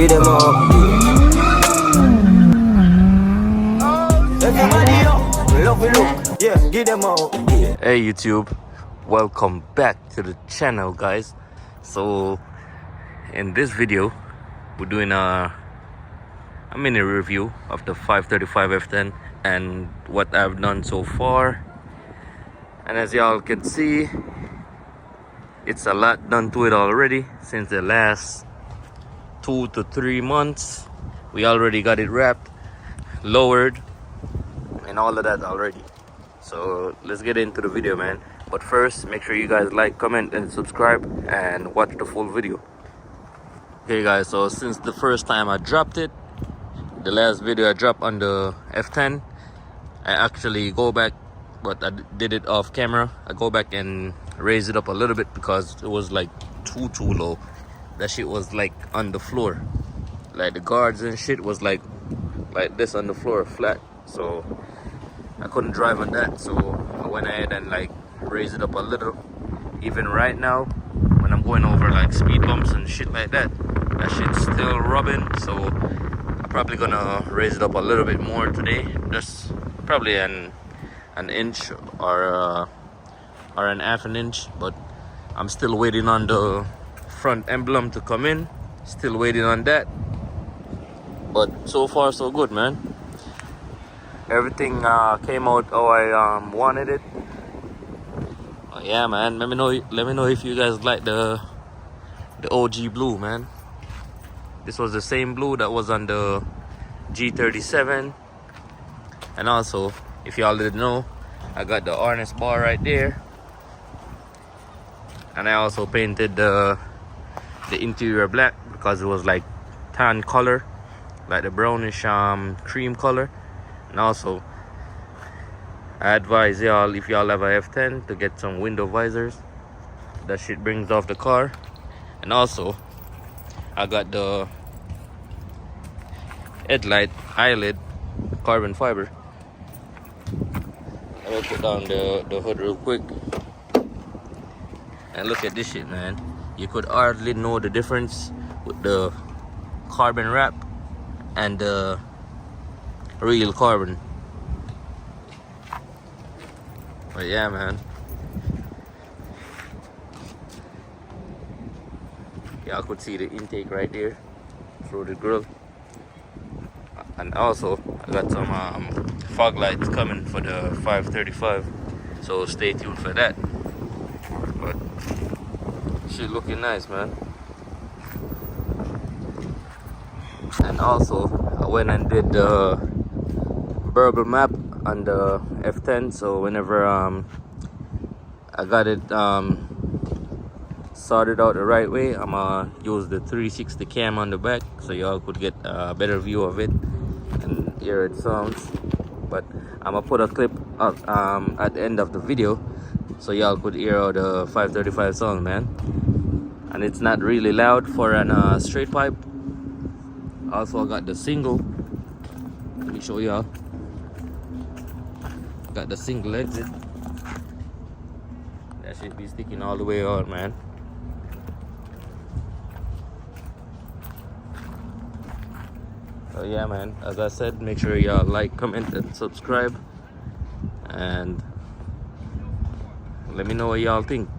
give them up. Everybody up, love we look, yeah, give them up. Yeah. Hey YouTube, welcome back to the channel, guys. So in this video we're doing a mini review of the 535 F10 and what I've done so far. And as y'all can see, it's a lot done to it already. Since the last 2 to 3 months we already got it wrapped, lowered, and all of that already. So let's get into the video, man. But first, make sure you guys like, comment, and subscribe, and watch the full video. Okay guys, so since the first time I dropped it, the last video I dropped on the F10, I actually go back, but I did it off camera. I go back and raise it up a little bit because it was like too low. That shit was like on the floor, like the guards and shit was like this on the floor, flat. So I couldn't drive on that, so I went ahead and like raised it up a little. Even right now when I'm going over like speed bumps and shit like that, that shit's still rubbing. So I'm probably gonna raise it up a little bit more today, just probably an inch or an half an inch. But I'm still waiting on the front emblem to come in, still waiting on that. But so far so good, man. Everything came out how I wanted it. Oh, yeah, man. Let me know if you guys like the OG blue, man. This was the same blue that was on the G37. And also, if y'all didn't know, I got the harness bar right there. And I also painted the interior black because it was like tan color, like the brownish cream color. And also, I advise y'all, if y'all have a F10, to get some window visors. That shit brings off the car. And also, I got the headlight eyelid carbon fiber. Let me put down the hood real quick. And look at this shit, man. You could hardly know the difference with the carbon wrap and the real carbon. But yeah, man, y'all could see the intake right there through the grill. And also I got some fog lights coming for the 535, so stay tuned for that. But shit looking nice, man. And also I went and did the burble map on the F10, so whenever I got it sorted out the right way, I'm gonna use the 360 cam on the back so y'all could get a better view of it and hear it sounds. But I'm gonna put a clip up at the end of the video so y'all could hear how the 535 sound, man. And it's not really loud for an straight pipe. Also I got the single, let me show y'all. Got the single exit. That should be sticking all the way out, man. So yeah, man, as I said, make sure y'all like, comment, and subscribe, and let me know what y'all think.